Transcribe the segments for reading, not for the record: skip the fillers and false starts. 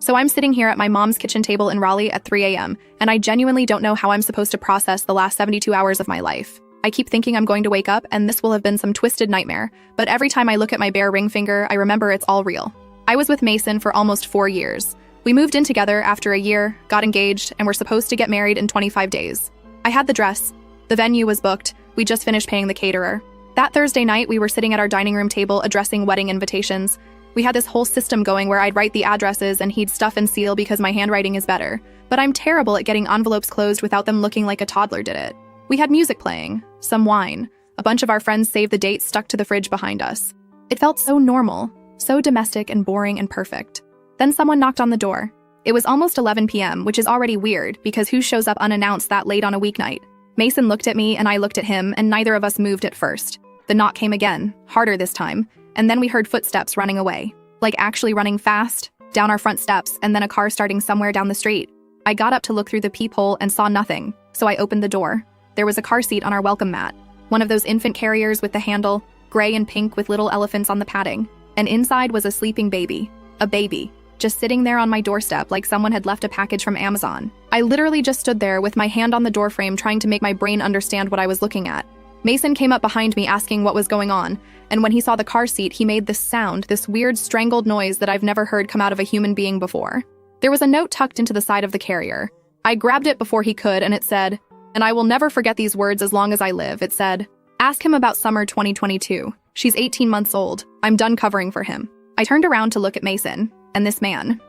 So I'm sitting here at my mom's kitchen table in Raleigh at 3 a.m., and I genuinely don't know how I'm supposed to process the last 72 hours of my life. I keep thinking I'm going to wake up and this will have been some twisted nightmare, but every time I look at my bare ring finger, I remember it's all real. I was with Mason for almost 4 years. We moved in together after a year, got engaged, and were supposed to get married in 25 days. I had the dress. The venue was booked. We just finished paying the caterer. That Thursday night, we were sitting at our dining room table addressing wedding invitations. We had this whole system going where I'd write the addresses and he'd stuff and seal because my handwriting is better. But I'm terrible at getting envelopes closed without them looking like a toddler did it. We had music playing, some wine. A bunch of our friends saved the dates stuck to the fridge behind us. It felt so normal, so domestic and boring and perfect. Then someone knocked on the door. It was almost 11 p.m., which is already weird because who shows up unannounced that late on a weeknight? Mason looked at me and I looked at him, and neither of us moved at first. The knock came again, harder this time, and then we heard footsteps running away. Like actually running fast, down our front steps, and then a car starting somewhere down the street. I got up to look through the peephole and saw nothing, so I opened the door. There was a car seat on our welcome mat. One of those infant carriers with the handle, gray and pink with little elephants on the padding. And inside was a sleeping baby. A baby. Just sitting there on my doorstep like someone had left a package from Amazon. I literally just stood there with my hand on the doorframe trying to make my brain understand what I was looking at. Mason came up behind me asking what was going on, and when he saw the car seat, he made this sound, this weird strangled noise that I've never heard come out of a human being before. There was a note tucked into the side of the carrier. I grabbed it before he could, and it said, and I will never forget these words as long as I live. It said, "Ask him about summer 2022. She's 18 months old. I'm done covering for him." I turned around to look at Mason, and this man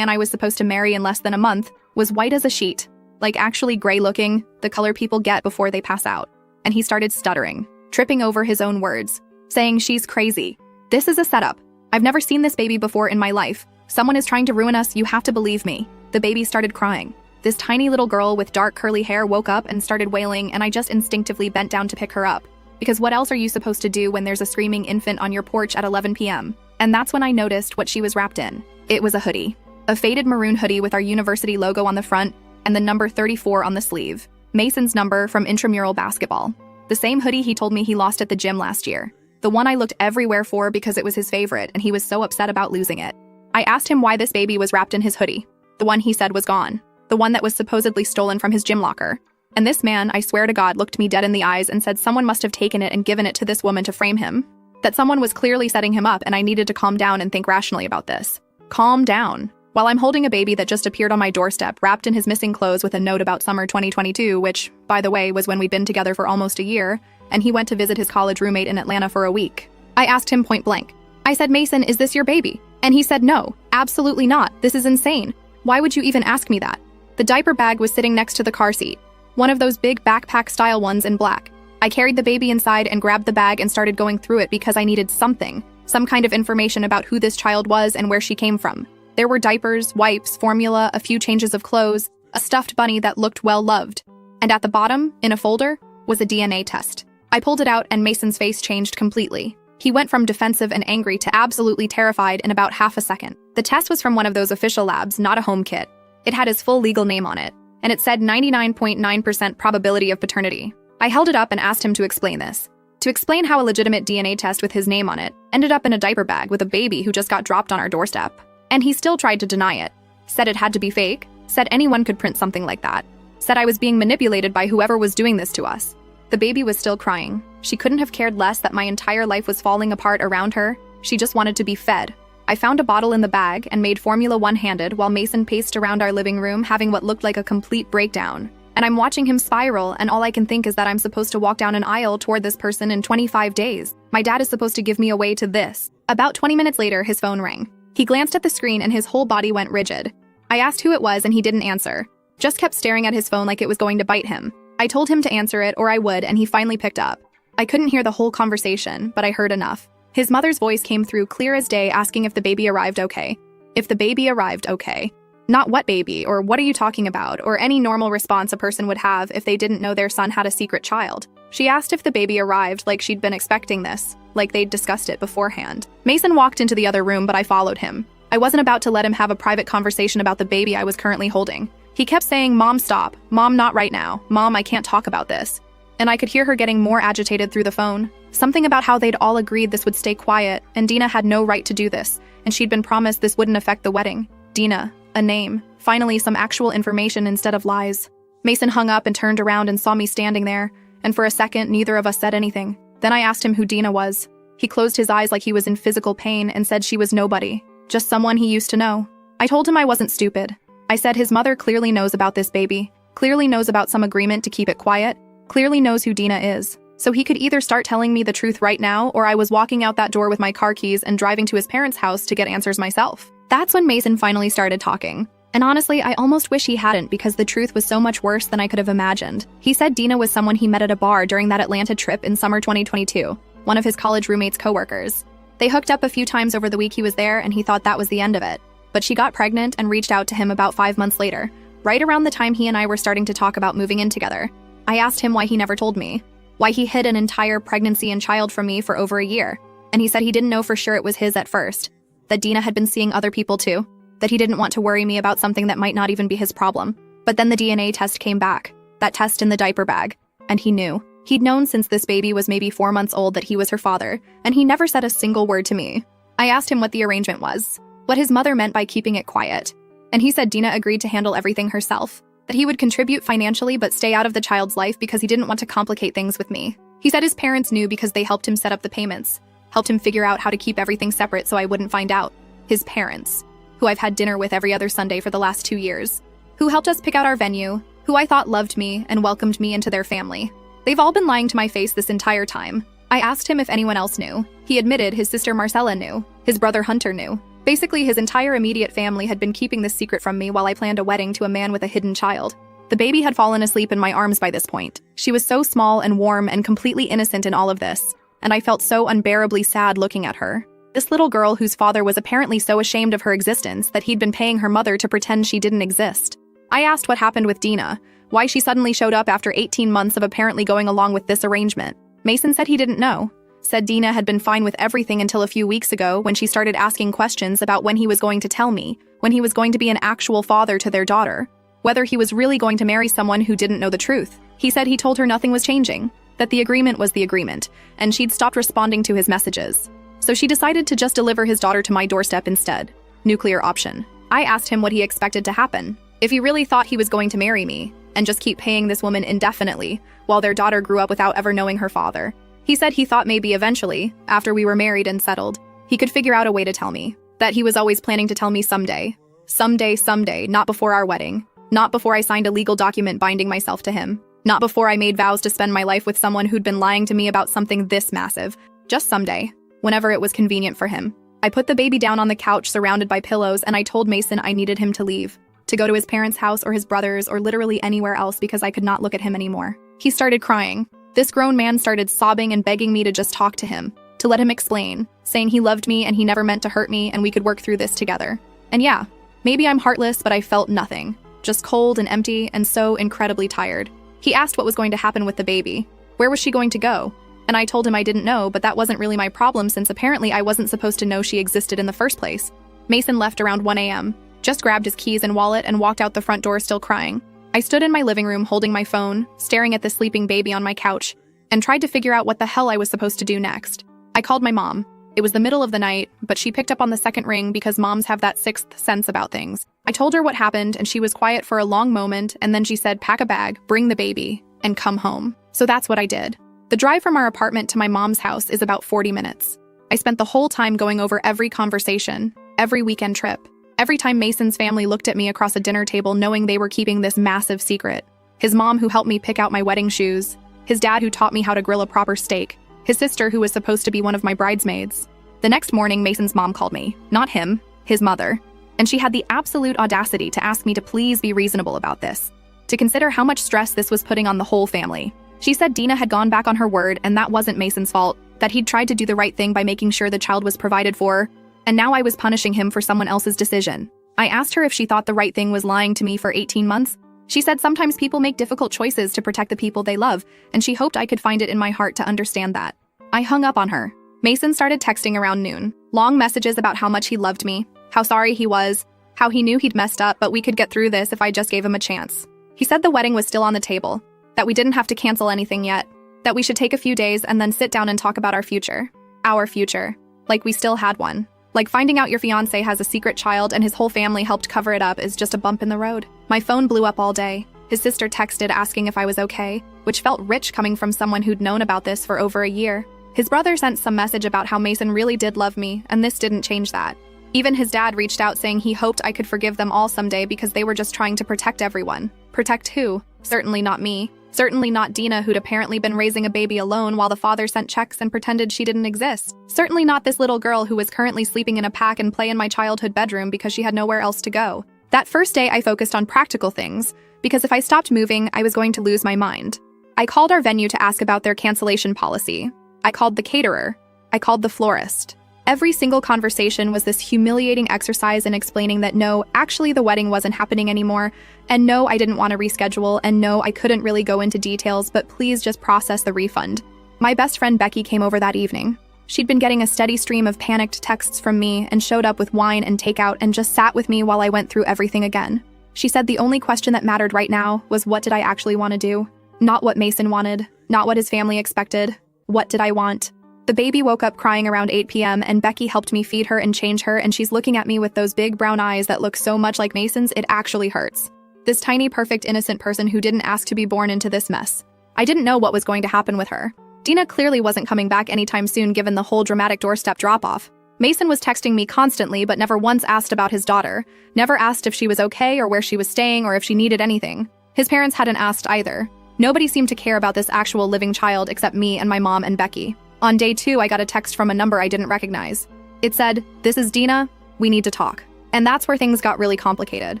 I was supposed to marry in less than a month, was white as a sheet, like actually gray looking, the color people get before they pass out. And he started stuttering, tripping over his own words, saying, "She's crazy. This is a setup. I've never seen this baby before in my life. Someone is trying to ruin us. You have to believe me." The baby started crying. This tiny little girl with dark curly hair woke up and started wailing, and I just instinctively bent down to pick her up. Because what else are you supposed to do when there's a screaming infant on your porch at 11 p.m.? And that's when I noticed what she was wrapped in. It was a hoodie. A faded maroon hoodie with our university logo on the front and the number 34 on the sleeve. Mason's number from intramural basketball. The same hoodie he told me he lost at the gym last year. The one I looked everywhere for because it was his favorite and he was so upset about losing it. I asked him why this baby was wrapped in his hoodie. The one he said was gone. The one that was supposedly stolen from his gym locker. And this man, I swear to God, looked me dead in the eyes and said someone must have taken it and given it to this woman to frame him. That someone was clearly setting him up and I needed to calm down and think rationally about this. Calm down. While I'm holding a baby that just appeared on my doorstep, wrapped in his missing clothes with a note about summer 2022, which, by the way, was when we'd been together for almost a year, and he went to visit his college roommate in Atlanta for a week. I asked him point blank. I said, "Mason, is this your baby?" And he said, "No, absolutely not. This is insane. Why would you even ask me that?" The diaper bag was sitting next to the car seat. One of those big backpack-style ones in black. I carried the baby inside and grabbed the bag and started going through it because I needed something. Some kind of information about who this child was and where she came from. There were diapers, wipes, formula, a few changes of clothes, a stuffed bunny that looked well-loved. And at the bottom, in a folder, was a DNA test. I pulled it out and Mason's face changed completely. He went from defensive and angry to absolutely terrified in about half a second. The test was from one of those official labs, not a home kit. It had his full legal name on it, and it said 99.9% probability of paternity. I held it up and asked him to explain this. To explain how a legitimate DNA test with his name on it ended up in a diaper bag with a baby who just got dropped on our doorstep. And he still tried to deny it. Said it had to be fake. Said anyone could print something like that. Said I was being manipulated by whoever was doing this to us. The baby was still crying. She couldn't have cared less that my entire life was falling apart around her. She just wanted to be fed. I found a bottle in the bag and made formula one-handed while Mason paced around our living room having what looked like a complete breakdown. And I'm watching him spiral, and all I can think is that I'm supposed to walk down an aisle toward this person in 25 days. My dad is supposed to give me away to this. About 20 minutes later, his phone rang. He glanced at the screen and his whole body went rigid. I asked who it was and he didn't answer. Just kept staring at his phone like it was going to bite him. I told him to answer it or I would, and he finally picked up. I couldn't hear the whole conversation, but I heard enough. His mother's voice came through clear as day asking if the baby arrived okay. If the baby arrived okay. Not what baby, or what are you talking about, or any normal response a person would have if they didn't know their son had a secret child. She asked if the baby arrived like she'd been expecting this, like they'd discussed it beforehand. Mason walked into the other room, but I followed him. I wasn't about to let him have a private conversation about the baby I was currently holding. He kept saying, "Mom, stop. Mom, not right now. Mom, I can't talk about this." And I could hear her getting more agitated through the phone. Something about how they'd all agreed this would stay quiet, and Dina had no right to do this, and she'd been promised this wouldn't affect the wedding. Dina, a name. Finally, some actual information instead of lies. Mason hung up and turned around and saw me standing there, and for a second, neither of us said anything. Then I asked him who Dina was. He closed his eyes like he was in physical pain and said she was nobody, just someone he used to know. I told him I wasn't stupid. I said his mother clearly knows about this baby, clearly knows about some agreement to keep it quiet, clearly knows who Dina is. So he could either start telling me the truth right now, or I was walking out that door with my car keys and driving to his parents' house to get answers myself. That's when Mason finally started talking. And honestly, I almost wish he hadn't, because the truth was so much worse than I could have imagined. He said Dina was someone he met at a bar during that Atlanta trip in summer 2022, one of his college roommate's coworkers. They hooked up a few times over the week he was there, and he thought that was the end of it. But she got pregnant and reached out to him about 5 months later, right around the time he and I were starting to talk about moving in together. I asked him why he never told me, why he hid an entire pregnancy and child from me for over a year, and he said he didn't know for sure it was his at first, that Dina had been seeing other people too, that he didn't want to worry me about something that might not even be his problem. But then the DNA test came back, that test in the diaper bag, and he knew. He'd known since this baby was maybe 4 months old that he was her father, and he never said a single word to me. I asked him what the arrangement was, what his mother meant by keeping it quiet, and he said Dina agreed to handle everything herself, that he would contribute financially but stay out of the child's life because he didn't want to complicate things with me. He said his parents knew because they helped him set up the payments, helped him figure out how to keep everything separate so I wouldn't find out. His parents, who I've had dinner with every other Sunday for the last 2 years, who helped us pick out our venue, who I thought loved me and welcomed me into their family. They've all been lying to my face this entire time. I asked him if anyone else knew. He admitted his sister Marcella knew, his brother Hunter knew. Basically, his entire immediate family had been keeping this secret from me while I planned a wedding to a man with a hidden child. The baby had fallen asleep in my arms by this point. She was so small and warm and completely innocent in all of this, and I felt so unbearably sad looking at her. This little girl whose father was apparently so ashamed of her existence that he'd been paying her mother to pretend she didn't exist. I asked what happened with Dina, why she suddenly showed up after 18 months of apparently going along with this arrangement. Mason said he didn't know. Said Dina had been fine with everything until a few weeks ago when she started asking questions about when he was going to tell me, when he was going to be an actual father to their daughter, whether he was really going to marry someone who didn't know the truth. He said he told her nothing was changing, that the agreement was the agreement, and she'd stopped responding to his messages. So she decided to just deliver his daughter to my doorstep instead. Nuclear option. I asked him what he expected to happen, if he really thought he was going to marry me, and just keep paying this woman indefinitely, while their daughter grew up without ever knowing her father. He said he thought maybe eventually, after we were married and settled, he could figure out a way to tell me, that he was always planning to tell me someday. Someday, not before our wedding, not before I signed a legal document binding myself to him, not before I made vows to spend my life with someone who'd been lying to me about something this massive, just someday, whenever it was convenient for him. I put the baby down on the couch surrounded by pillows, and I told Mason I needed him to leave, to go to his parents' house or his brother's or literally anywhere else because I could not look at him anymore. He started crying. This grown man started sobbing and begging me to just talk to him, to let him explain, saying he loved me and he never meant to hurt me and we could work through this together. And yeah, maybe I'm heartless, but I felt nothing, just cold and empty and so incredibly tired. He asked what was going to happen with the baby. Where was she going to go? And I told him I didn't know, but that wasn't really my problem since apparently I wasn't supposed to know she existed in the first place. Mason left around 1 a.m., just grabbed his keys and wallet and walked out the front door still crying. I stood in my living room holding my phone, staring at the sleeping baby on my couch, and tried to figure out what the hell I was supposed to do next. I called my mom. It was the middle of the night, but she picked up on the second ring because moms have that sixth sense about things. I told her what happened and she was quiet for a long moment, and then she said, "Pack a bag, bring the baby, and come home." So that's what I did. The drive from our apartment to my mom's house is about 40 minutes. I spent the whole time going over every conversation, every weekend trip. Every time Mason's family looked at me across a dinner table knowing they were keeping this massive secret. His mom who helped me pick out my wedding shoes. His dad who taught me how to grill a proper steak. His sister who was supposed to be one of my bridesmaids. The next morning, Mason's mom called me. Not him, his mother. And she had the absolute audacity to ask me to please be reasonable about this. To consider how much stress this was putting on the whole family. She said Dina had gone back on her word and that wasn't Mason's fault. That he'd tried to do the right thing by making sure the child was provided for. And now I was punishing him for someone else's decision. I asked her if she thought the right thing was lying to me for 18 months. She said sometimes people make difficult choices to protect the people they love, and she hoped I could find it in my heart to understand that. I hung up on her. Mason started texting around noon. Long messages about how much he loved me, how sorry he was, how he knew he'd messed up but we could get through this if I just gave him a chance. He said the wedding was still on the table, that we didn't have to cancel anything yet, that we should take a few days and then sit down and talk about our future. Our future. Like we still had one. Like finding out your fiancé has a secret child and his whole family helped cover it up is just a bump in the road. My phone blew up all day. His sister texted asking if I was okay, which felt rich coming from someone who'd known about this for over a year. His brother sent some message about how Mason really did love me, and this didn't change that. Even his dad reached out saying he hoped I could forgive them all someday because they were just trying to protect everyone. Protect who? Certainly not me. Certainly not Dina, who'd apparently been raising a baby alone while the father sent checks and pretended she didn't exist. Certainly not this little girl who was currently sleeping in a pack and play in my childhood bedroom because she had nowhere else to go. That first day, I focused on practical things, because if I stopped moving, I was going to lose my mind. I called our venue to ask about their cancellation policy. I called the caterer. I called the florist. Every single conversation was this humiliating exercise in explaining that no, actually the wedding wasn't happening anymore, and no, I didn't want to reschedule, and no, I couldn't really go into details, but please just process the refund. My best friend Becky came over that evening. She'd been getting a steady stream of panicked texts from me and showed up with wine and takeout and just sat with me while I went through everything again. She said the only question that mattered right now was what did I actually want to do? Not what Mason wanted, not what his family expected. What did I want? The baby woke up crying around 8 p.m. and Becky helped me feed her and change her, and she's looking at me with those big brown eyes that look so much like Mason's it actually hurts. This tiny, perfect, innocent person who didn't ask to be born into this mess. I didn't know what was going to happen with her. Dina clearly wasn't coming back anytime soon given the whole dramatic doorstep drop-off. Mason was texting me constantly but never once asked about his daughter, never asked if she was okay or where she was staying or if she needed anything. His parents hadn't asked either. Nobody seemed to care about this actual living child except me and my mom and Becky. On day 2, I got a text from a number I didn't recognize. It said, "This is Dina, we need to talk." And that's where things got really complicated.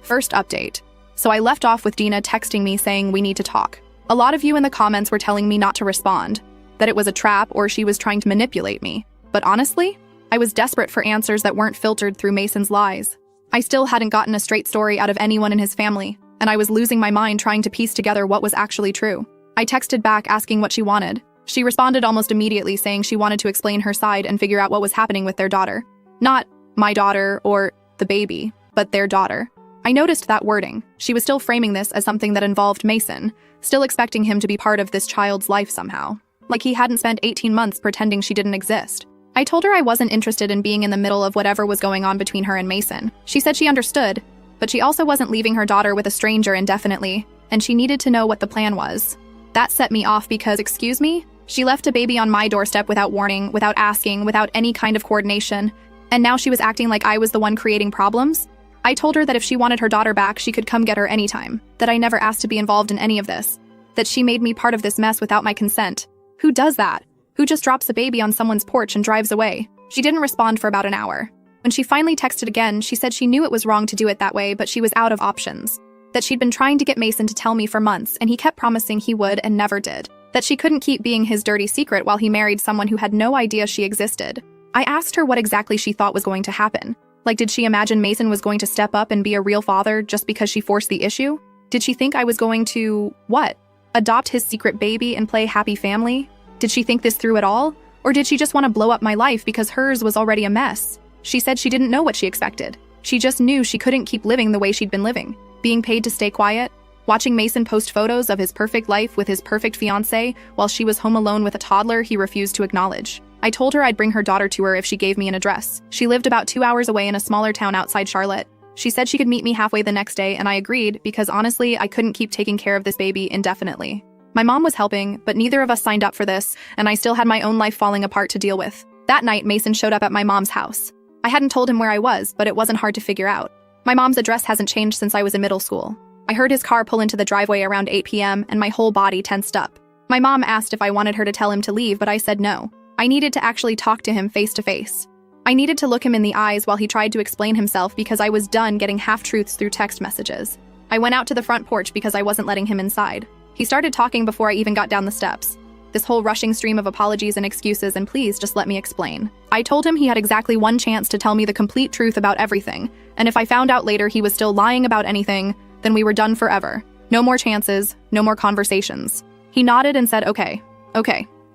First update. So I left off with Dina texting me saying we need to talk. A lot of you in the comments were telling me not to respond, that it was a trap or she was trying to manipulate me. But honestly, I was desperate for answers that weren't filtered through Mason's lies. I still hadn't gotten a straight story out of anyone in his family, and I was losing my mind trying to piece together what was actually true. I texted back asking what she wanted. She responded almost immediately saying she wanted to explain her side and figure out what was happening with their daughter. Not my daughter or the baby, but their daughter. I noticed that wording. She was still framing this as something that involved Mason, still expecting him to be part of this child's life somehow. Like he hadn't spent 18 months pretending she didn't exist. I told her I wasn't interested in being in the middle of whatever was going on between her and Mason. She said she understood, but she also wasn't leaving her daughter with a stranger indefinitely, and she needed to know what the plan was. That set me off because, excuse me? She left a baby on my doorstep without warning, without asking, without any kind of coordination, and now she was acting like I was the one creating problems? I told her that if she wanted her daughter back, she could come get her anytime, that I never asked to be involved in any of this, that she made me part of this mess without my consent. Who does that? Who just drops a baby on someone's porch and drives away? She didn't respond for about an hour. When she finally texted again, she said she knew it was wrong to do it that way, but she was out of options. That she'd been trying to get Mason to tell me for months, and he kept promising he would and never did. That she couldn't keep being his dirty secret while he married someone who had no idea she existed. I asked her what exactly she thought was going to happen. Like, did she imagine Mason was going to step up and be a real father just because she forced the issue? Did she think I was going to, what? Adopt his secret baby and play happy family? Did she think this through at all? Or did she just want to blow up my life because hers was already a mess? She said she didn't know what she expected. She just knew she couldn't keep living the way she'd been living. Being paid to stay quiet, watching Mason post photos of his perfect life with his perfect fiancé while she was home alone with a toddler he refused to acknowledge. I told her I'd bring her daughter to her if she gave me an address. She lived about 2 hours away in a smaller town outside Charlotte. She said she could meet me halfway the next day, and I agreed because honestly, I couldn't keep taking care of this baby indefinitely. My mom was helping, but neither of us signed up for this, and I still had my own life falling apart to deal with. That night, Mason showed up at my mom's house. I hadn't told him where I was, but it wasn't hard to figure out. My mom's address hasn't changed since I was in middle school. I heard his car pull into the driveway around 8 p.m., and my whole body tensed up. My mom asked if I wanted her to tell him to leave, but I said no. I needed to actually talk to him face to face. I needed to look him in the eyes while he tried to explain himself because I was done getting half-truths through text messages. I went out to the front porch because I wasn't letting him inside. He started talking before I even got down the steps. This whole rushing stream of apologies and excuses, and please just let me explain. I told him he had exactly one chance to tell me the complete truth about everything, and if I found out later he was still lying about anything, then we were done forever. No more chances, no more conversations. He nodded and said, okay.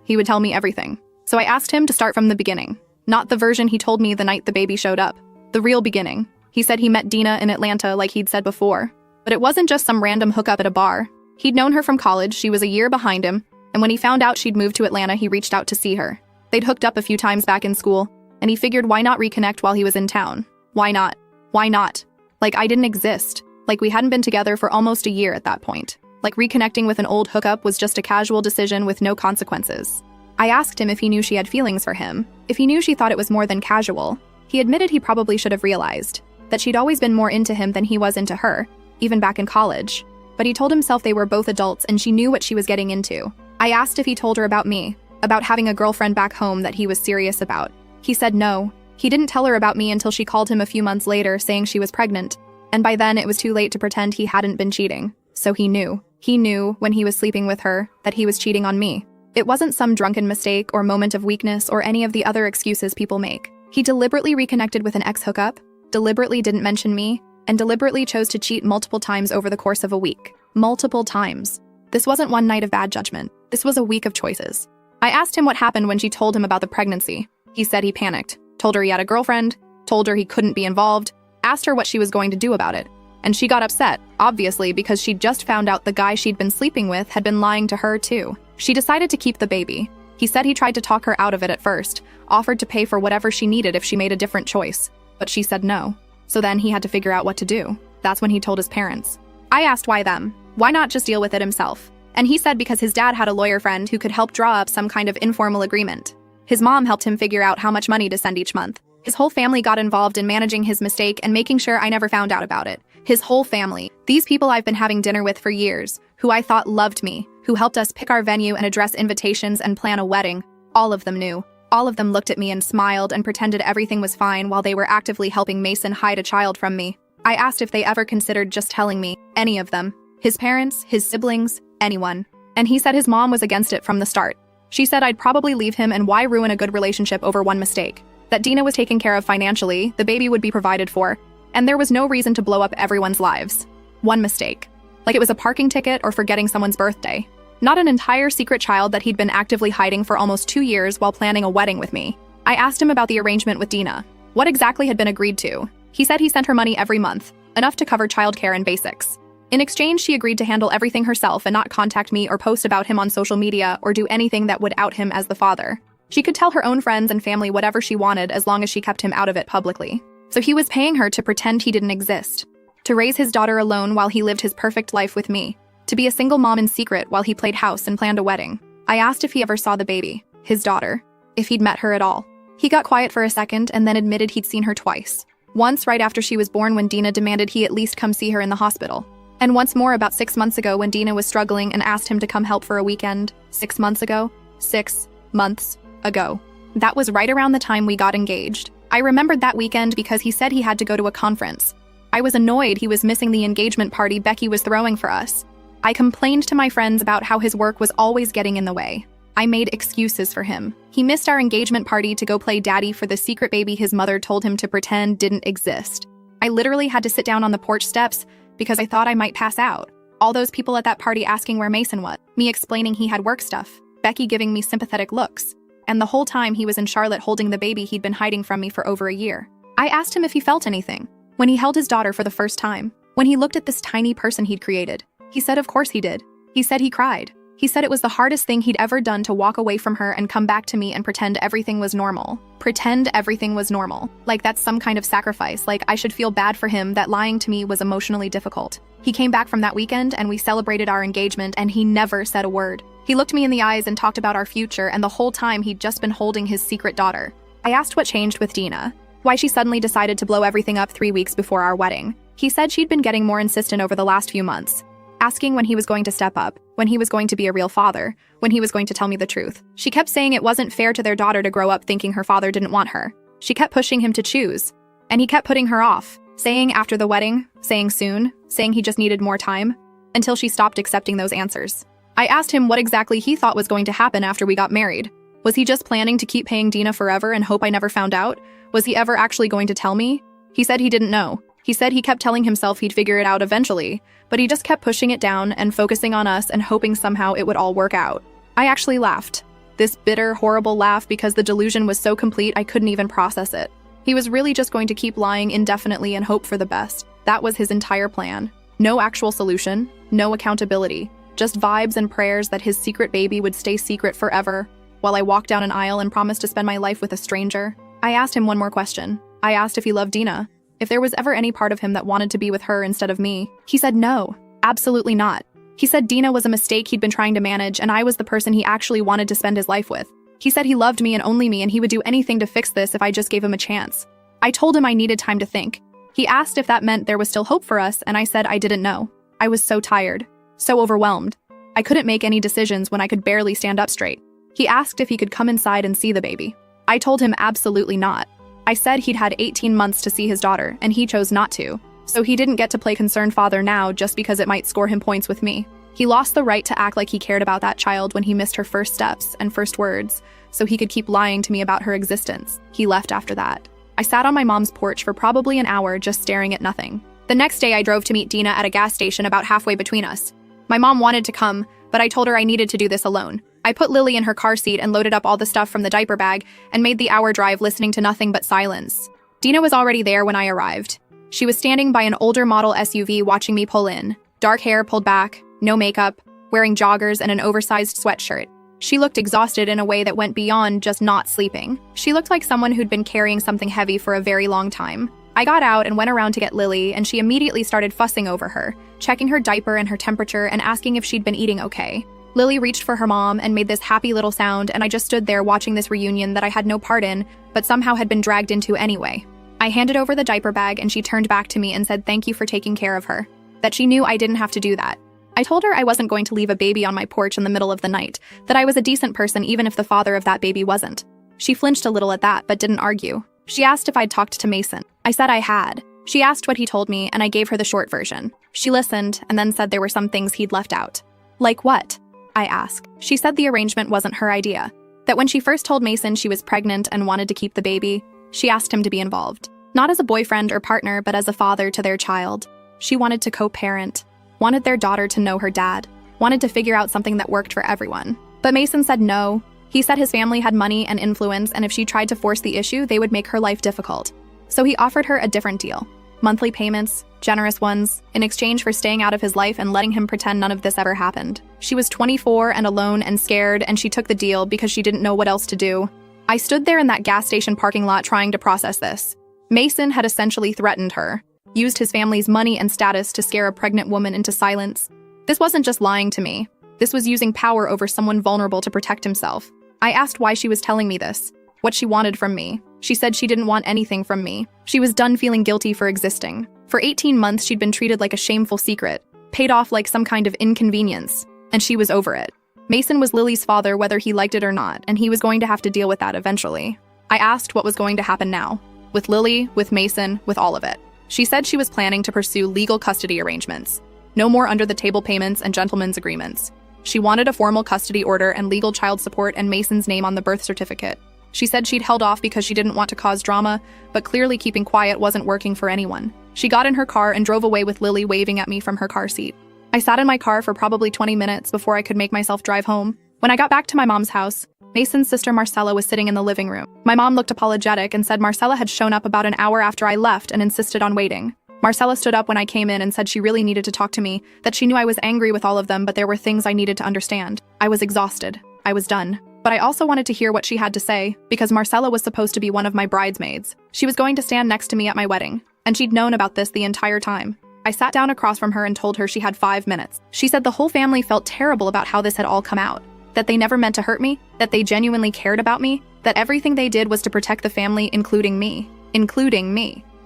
He would tell me everything. So I asked him to start from the beginning. Not the version he told me the night the baby showed up. The real beginning. He said he met Dina in Atlanta like he'd said before. But it wasn't just some random hookup at a bar. He'd known her from college, she was a year behind him, and when he found out she'd moved to Atlanta, he reached out to see her. They'd hooked up a few times back in school. And he figured, why not reconnect while he was in town? Why not? Why not? Like I didn't exist. Like we hadn't been together for almost a year at that point. Like reconnecting with an old hookup was just a casual decision with no consequences. I asked him if he knew she had feelings for him, if he knew she thought it was more than casual. He admitted he probably should have realized that she'd always been more into him than he was into her, even back in college. But he told himself they were both adults and she knew what she was getting into. I asked if he told her about me, about having a girlfriend back home that he was serious about. He said no. He didn't tell her about me until she called him a few months later saying she was pregnant. And by then it was too late to pretend he hadn't been cheating. So he knew. He knew when he was sleeping with her that he was cheating on me. It wasn't some drunken mistake or moment of weakness or any of the other excuses people make. He deliberately reconnected with an ex-hookup, deliberately didn't mention me, and deliberately chose to cheat multiple times over the course of a week. Multiple times. This wasn't one night of bad judgment. This was a week of choices. I asked him what happened when she told him about the pregnancy. He said he panicked, told her he had a girlfriend, told her he couldn't be involved, asked her what she was going to do about it. And she got upset, obviously, because she'd just found out the guy she'd been sleeping with had been lying to her too. She decided to keep the baby. He said he tried to talk her out of it at first, offered to pay for whatever she needed if she made a different choice, but she said no. So then he had to figure out what to do. That's when he told his parents. I asked why them? Why not just deal with it himself? And he said because his dad had a lawyer friend who could help draw up some kind of informal agreement. His mom helped him figure out how much money to send each month. His whole family got involved in managing his mistake and making sure I never found out about it. His whole family. These people I've been having dinner with for years, who I thought loved me, who helped us pick our venue and address invitations and plan a wedding. All of them knew. All of them looked at me and smiled and pretended everything was fine while they were actively helping Mason hide a child from me. I asked if they ever considered just telling me, any of them. His parents, his siblings, anyone. And he said his mom was against it from the start. She said I'd probably leave him and why ruin a good relationship over one mistake. That Dina was taken care of financially, the baby would be provided for, and there was no reason to blow up everyone's lives. One mistake. Like it was a parking ticket or forgetting someone's birthday. Not an entire secret child that he'd been actively hiding for almost 2 years while planning a wedding with me. I asked him about the arrangement with Dina. What exactly had been agreed to? He said he sent her money every month, enough to cover childcare and basics. In exchange, she agreed to handle everything herself and not contact me or post about him on social media or do anything that would out him as the father. She could tell her own friends and family whatever she wanted as long as she kept him out of it publicly. So he was paying her to pretend he didn't exist, to raise his daughter alone while he lived his perfect life with me, to be a single mom in secret while he played house and planned a wedding. I asked if he ever saw the baby, his daughter, if he'd met her at all. He got quiet for a second and then admitted he'd seen her twice. Once right after she was born when Dina demanded he at least come see her in the hospital. And once more about 6 months ago when Dina was struggling and asked him to come help for a weekend. 6 months ago? 6 months ago. That was right around the time we got engaged. I remembered that weekend because he said he had to go to a conference. I was annoyed he was missing the engagement party Becky was throwing for us. I complained to my friends about how his work was always getting in the way. I made excuses for him. He missed our engagement party to go play daddy for the secret baby his mother told him to pretend didn't exist. I literally had to sit down on the porch steps because I thought I might pass out. All those people at that party asking where Mason was, me explaining he had work stuff, Becky giving me sympathetic looks, and the whole time he was in Charlotte holding the baby he'd been hiding from me for over a year. I asked him if he felt anything. When he held his daughter for the first time, when he looked at this tiny person he'd created, he said of course he did. He said he cried. He said it was the hardest thing he'd ever done to walk away from her and come back to me and pretend everything was normal. Pretend everything was normal. Like that's some kind of sacrifice, like I should feel bad for him that lying to me was emotionally difficult. He came back from that weekend and we celebrated our engagement and he never said a word. He looked me in the eyes and talked about our future and the whole time he'd just been holding his secret daughter. I asked what changed with Dina, why she suddenly decided to blow everything up 3 weeks before our wedding. He said she'd been getting more insistent over the last few months, asking when he was going to step up, when he was going to be a real father, when he was going to tell me the truth. She kept saying it wasn't fair to their daughter to grow up thinking her father didn't want her. She kept pushing him to choose, and he kept putting her off, saying after the wedding, saying soon, saying he just needed more time, until she stopped accepting those answers. I asked him what exactly he thought was going to happen after we got married. Was he just planning to keep paying Dina forever and hope I never found out? Was he ever actually going to tell me? He said he didn't know. He said he kept telling himself he'd figure it out eventually, but he just kept pushing it down and focusing on us and hoping somehow it would all work out. I actually laughed. This bitter, horrible laugh because the delusion was so complete I couldn't even process it. He was really just going to keep lying indefinitely and hope for the best. That was his entire plan. No actual solution, no accountability, just vibes and prayers that his secret baby would stay secret forever, while I walked down an aisle and promised to spend my life with a stranger. I asked him one more question. I asked if he loved Dina, if there was ever any part of him that wanted to be with her instead of me. He said no, absolutely not. He said Dina was a mistake he'd been trying to manage and I was the person he actually wanted to spend his life with. He said he loved me and only me and he would do anything to fix this if I just gave him a chance. I told him I needed time to think. He asked if that meant there was still hope for us and I said I didn't know. I was so tired, so overwhelmed. I couldn't make any decisions when I could barely stand up straight. He asked if he could come inside and see the baby. I told him absolutely not. I said he'd had 18 months to see his daughter and he chose not to. So he didn't get to play concerned father now just because it might score him points with me. He lost the right to act like he cared about that child when he missed her first steps and first words, so he could keep lying to me about her existence. He left after that. I sat on my mom's porch for probably an hour just staring at nothing. The next day I drove to meet Dina at a gas station about halfway between us. My mom wanted to come, but I told her I needed to do this alone. I put Lily in her car seat and loaded up all the stuff from the diaper bag and made the hour drive listening to nothing but silence. Dina was already there when I arrived. She was standing by an older model SUV watching me pull in. Dark hair pulled back, no makeup, wearing joggers and an oversized sweatshirt. She looked exhausted in a way that went beyond just not sleeping. She looked like someone who'd been carrying something heavy for a very long time. I got out and went around to get Lily, and she immediately started fussing over her, checking her diaper and her temperature and asking if she'd been eating okay. Lily reached for her mom and made this happy little sound, and I just stood there watching this reunion that I had no part in, but somehow had been dragged into anyway. I handed over the diaper bag and she turned back to me and said thank you for taking care of her, that she knew I didn't have to do that. I told her I wasn't going to leave a baby on my porch in the middle of the night, that I was a decent person even if the father of that baby wasn't. She flinched a little at that, but didn't argue. She asked if I'd talked to Mason. I said I had. She asked what he told me, and I gave her the short version. She listened, and then said there were some things he'd left out. Like what? I asked. She said the arrangement wasn't her idea, that when she first told Mason she was pregnant and wanted to keep the baby, she asked him to be involved. Not as a boyfriend or partner, but as a father to their child. She wanted to co-parent. Wanted their daughter to know her dad, wanted to figure out something that worked for everyone. But Mason said no. He said his family had money and influence, and if she tried to force the issue, they would make her life difficult. So he offered her a different deal. Monthly payments, generous ones, in exchange for staying out of his life and letting him pretend none of this ever happened. She was 24 and alone and scared, and she took the deal because she didn't know what else to do. I stood there in that gas station parking lot trying to process this. Mason had essentially threatened her. Used his family's money and status to scare a pregnant woman into silence. This wasn't just lying to me. This was using power over someone vulnerable to protect himself. I asked why she was telling me this, what she wanted from me. She said she didn't want anything from me. She was done feeling guilty for existing. For 18 months, she'd been treated like a shameful secret, paid off like some kind of inconvenience, and she was over it. Mason was Lily's father whether he liked it or not, and he was going to have to deal with that eventually. I asked what was going to happen now. With Lily, with Mason, with all of it. She said she was planning to pursue legal custody arrangements. No more under-the-table payments and gentlemen's agreements. She wanted a formal custody order and legal child support and Mason's name on the birth certificate. She said she'd held off because she didn't want to cause drama, but clearly keeping quiet wasn't working for anyone. She got in her car and drove away with Lily waving at me from her car seat. I sat in my car for probably 20 minutes before I could make myself drive home. When I got back to my mom's house, Mason's sister Marcella was sitting in the living room. My mom looked apologetic and said Marcella had shown up about an hour after I left and insisted on waiting. Marcella stood up when I came in and said she really needed to talk to me, that she knew I was angry with all of them, but there were things I needed to understand. I was exhausted. I was done. But I also wanted to hear what she had to say, because Marcella was supposed to be one of my bridesmaids. She was going to stand next to me at my wedding, and she'd known about this the entire time. I sat down across from her and told her she had 5 minutes. She said the whole family felt terrible about how this had all come out. That they never meant to hurt me, that they genuinely cared about me, that everything they did was to protect the family, including me.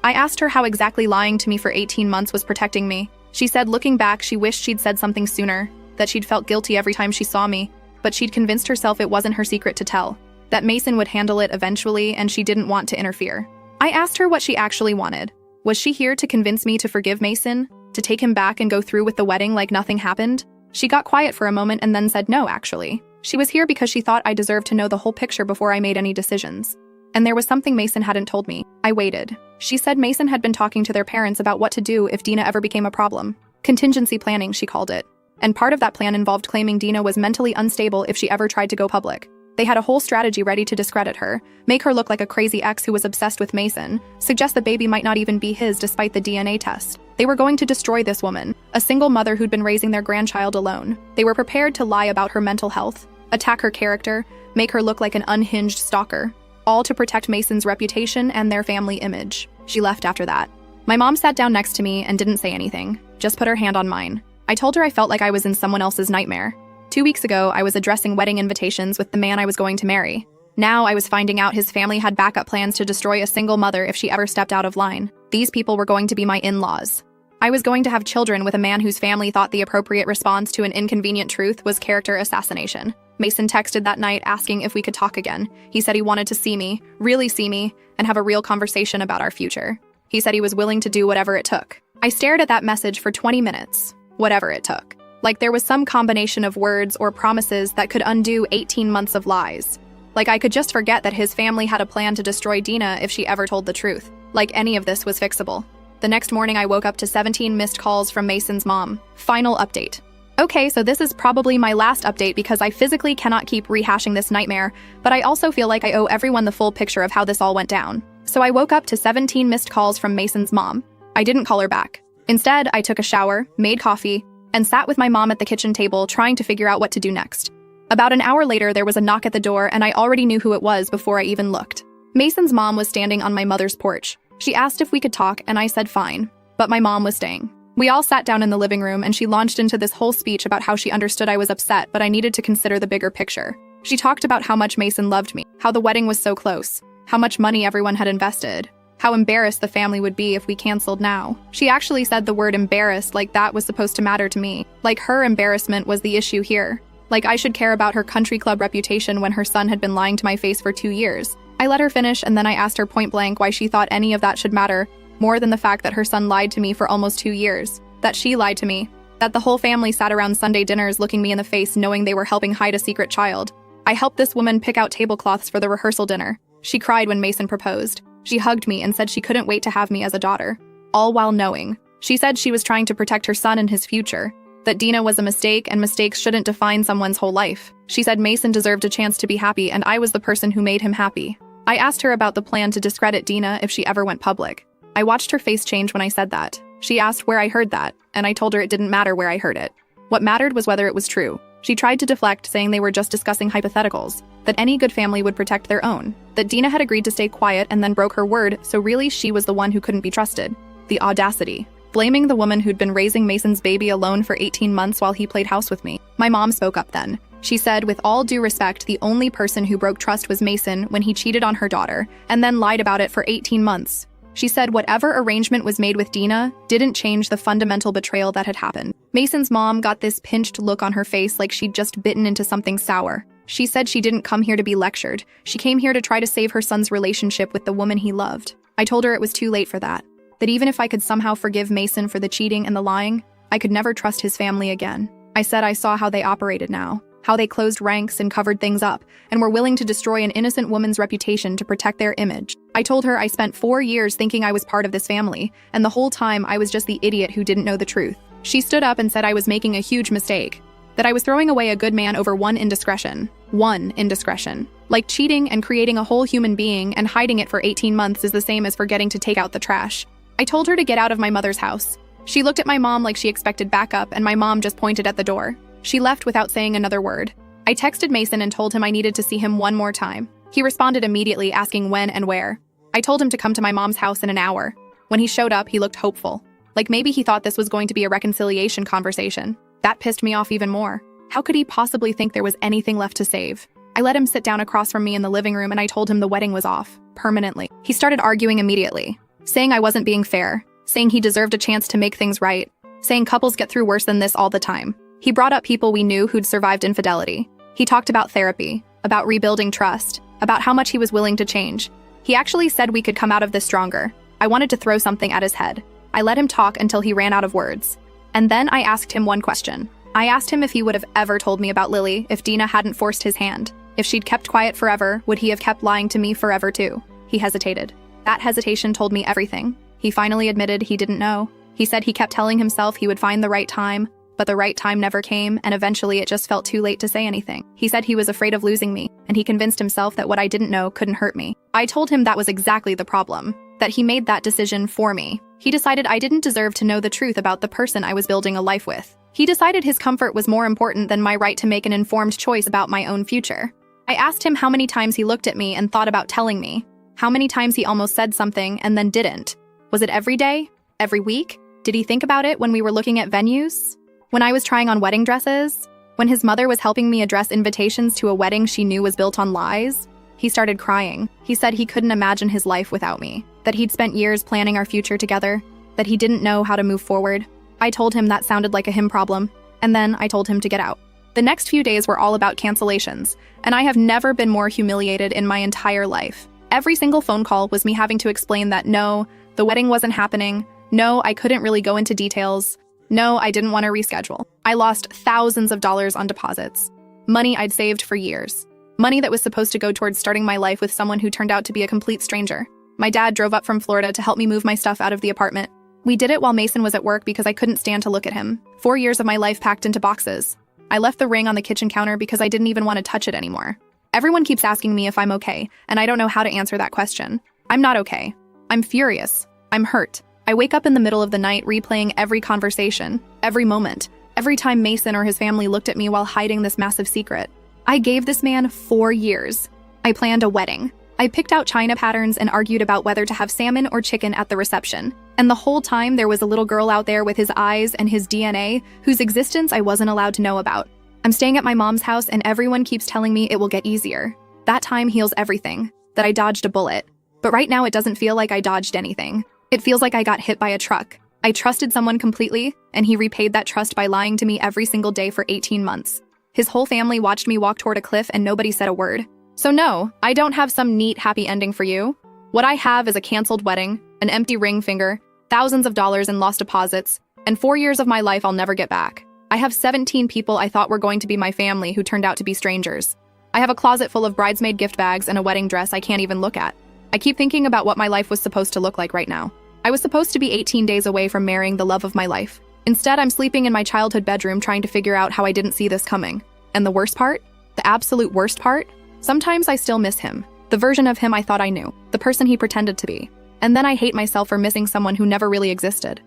I asked her how exactly lying to me for 18 months was protecting me. She said looking back, she wished she'd said something sooner, that she'd felt guilty every time she saw me, but she'd convinced herself it wasn't her secret to tell, that Mason would handle it eventually and she didn't want to interfere. I asked her what she actually wanted. Was she here to convince me to forgive Mason, to take him back and go through with the wedding like nothing happened? She got quiet for a moment and then said no, actually. She was here because she thought I deserved to know the whole picture before I made any decisions. And there was something Mason hadn't told me. I waited. She said Mason had been talking to their parents about what to do if Dina ever became a problem. Contingency planning, she called it. And part of that plan involved claiming Dina was mentally unstable if she ever tried to go public. They had a whole strategy ready to discredit her, make her look like a crazy ex who was obsessed with Mason, suggest the baby might not even be his despite the DNA test. They were going to destroy this woman, a single mother who'd been raising their grandchild alone. They were prepared to lie about her mental health, attack her character, make her look like an unhinged stalker. all to protect Mason's reputation and their family image. She left after that. My mom sat down next to me and didn't say anything, just put her hand on mine. I told her I felt like I was in someone else's nightmare. 2 weeks ago, I was addressing wedding invitations with the man I was going to marry. Now I was finding out his family had backup plans to destroy a single mother if she ever stepped out of line. These people were going to be my in-laws. I was going to have children with a man whose family thought the appropriate response to an inconvenient truth was character assassination. Mason texted that night asking if we could talk again. He said he wanted to see me, really see me, and have a real conversation about our future. He said he was willing to do whatever it took. I stared at that message for 20 minutes. Whatever it took. Like there was some combination of words or promises that could undo 18 months of lies. Like I could just forget that his family had a plan to destroy Dina if she ever told the truth. Like any of this was fixable. The next morning I woke up to 17 missed calls from Mason's mom. Final update. Okay, so this is probably my last update because I physically cannot keep rehashing this nightmare, but I also feel like I owe everyone the full picture of how this all went down. So I woke up to 17 missed calls from Mason's mom. I didn't call her back. Instead, I took a shower, made coffee, and sat with my mom at the kitchen table trying to figure out what to do next. About an hour later, there was a knock at the door and I already knew who it was before I even looked. Mason's mom was standing on my mother's porch. She asked if we could talk and I said fine, but my mom was staying. We all sat down in the living room and she launched into this whole speech about how she understood I was upset, but I needed to consider the bigger picture. She talked about how much Mason loved me, how the wedding was so close, how much money everyone had invested, how embarrassed the family would be if we canceled now. She actually said the word embarrassed like that was supposed to matter to me, like her embarrassment was the issue here. Like I should care about her country club reputation when her son had been lying to my face for 2 years. I let her finish and then I asked her point blank why she thought any of that should matter, more than the fact that her son lied to me for almost 2 years, that she lied to me, that the whole family sat around Sunday dinners looking me in the face knowing they were helping hide a secret child. I helped this woman pick out tablecloths for the rehearsal dinner. She cried when Mason proposed. She hugged me and said she couldn't wait to have me as a daughter, all while knowing. She said she was trying to protect her son and his future, that Dina was a mistake and mistakes shouldn't define someone's whole life. She said Mason deserved a chance to be happy and I was the person who made him happy. I asked her about the plan to discredit Dina if she ever went public. I watched her face change when I said that. She asked where I heard that, and I told her it didn't matter where I heard it. What mattered was whether it was true. She tried to deflect, saying they were just discussing hypotheticals, that any good family would protect their own, that Dina had agreed to stay quiet and then broke her word, so really she was the one who couldn't be trusted. The audacity. Blaming the woman who'd been raising Mason's baby alone for 18 months while he played house with me. My mom spoke up then. She said, with all due respect, the only person who broke trust was Mason when he cheated on her daughter, and then lied about it for 18 months. She said whatever arrangement was made with Dina didn't change the fundamental betrayal that had happened. Mason's mom got this pinched look on her face like she'd just bitten into something sour. She said she didn't come here to be lectured. She came here to try to save her son's relationship with the woman he loved. I told her it was too late for that. That even if I could somehow forgive Mason for the cheating and the lying, I could never trust his family again. I said I saw how they operated now, how they closed ranks and covered things up, and were willing to destroy an innocent woman's reputation to protect their image. I told her I spent 4 years thinking I was part of this family, and the whole time I was just the idiot who didn't know the truth. She stood up and said I was making a huge mistake, that I was throwing away a good man over one indiscretion. One indiscretion. Like cheating and creating a whole human being and hiding it for 18 months is the same as forgetting to take out the trash. I told her to get out of my mother's house. She looked at my mom like she expected backup, and my mom just pointed at the door. She left without saying another word. I texted Mason and told him I needed to see him one more time. He responded immediately, asking when and where. I told him to come to my mom's house in an hour. When he showed up, he looked hopeful. Like maybe he thought this was going to be a reconciliation conversation. That pissed me off even more. How could he possibly think there was anything left to save? I let him sit down across from me in the living room and I told him the wedding was off, permanently. He started arguing immediately, saying I wasn't being fair, saying he deserved a chance to make things right, saying couples get through worse than this all the time. He brought up people we knew who'd survived infidelity. He talked about therapy, about rebuilding trust, about how much he was willing to change. He actually said we could come out of this stronger. I wanted to throw something at his head. I let him talk until he ran out of words. And then I asked him one question. I asked him if he would have ever told me about Lily if Dina hadn't forced his hand. If she'd kept quiet forever, would he have kept lying to me forever too? He hesitated. That hesitation told me everything. He finally admitted he didn't know. He said he kept telling himself he would find the right time, but the right time never came, and eventually it just felt too late to say anything. He said he was afraid of losing me, and he convinced himself that what I didn't know couldn't hurt me. I told him that was exactly the problem, that he made that decision for me. He decided I didn't deserve to know the truth about the person I was building a life with. He decided his comfort was more important than my right to make an informed choice about my own future. I asked him how many times he looked at me and thought about telling me. How many times he almost said something and then didn't. Was it every day? Every week? Did he think about it when we were looking at venues? When I was trying on wedding dresses? When his mother was helping me address invitations to a wedding she knew was built on lies? He started crying. He said he couldn't imagine his life without me. That he'd spent years planning our future together. That he didn't know how to move forward. I told him that sounded like a him problem. And then I told him to get out. The next few days were all about cancellations, and I have never been more humiliated in my entire life. Every single phone call was me having to explain that no, the wedding wasn't happening, no, I couldn't really go into details, no, I didn't want to reschedule. I lost thousands of dollars on deposits. Money I'd saved for years. Money that was supposed to go towards starting my life with someone who turned out to be a complete stranger. My dad drove up from Florida to help me move my stuff out of the apartment. We did it while Mason was at work because I couldn't stand to look at him. 4 years of my life packed into boxes. I left the ring on the kitchen counter because I didn't even want to touch it anymore. Everyone keeps asking me if I'm okay, and I don't know how to answer that question. I'm not okay. I'm furious. I'm hurt. I wake up in the middle of the night replaying every conversation, every moment, every time Mason or his family looked at me while hiding this massive secret. I gave this man 4 years. I planned a wedding. I picked out china patterns and argued about whether to have salmon or chicken at the reception. And the whole time there was a little girl out there with his eyes and his DNA whose existence I wasn't allowed to know about. I'm staying at my mom's house and everyone keeps telling me it will get easier. That time heals everything, that I dodged a bullet. But right now it doesn't feel like I dodged anything. It feels like I got hit by a truck. I trusted someone completely, and he repaid that trust by lying to me every single day for 18 months. His whole family watched me walk toward a cliff and nobody said a word. So no, I don't have some neat, happy ending for you. What I have is a canceled wedding, an empty ring finger, thousands of dollars in lost deposits, and 4 years of my life I'll never get back. I have 17 people I thought were going to be my family who turned out to be strangers. I have a closet full of bridesmaid gift bags and a wedding dress I can't even look at. I keep thinking about what my life was supposed to look like right now. I was supposed to be 18 days away from marrying the love of my life. Instead, I'm sleeping in my childhood bedroom trying to figure out how I didn't see this coming. And the worst part? The absolute worst part? Sometimes I still miss him. The version of him I thought I knew. The person he pretended to be. And then I hate myself for missing someone who never really existed.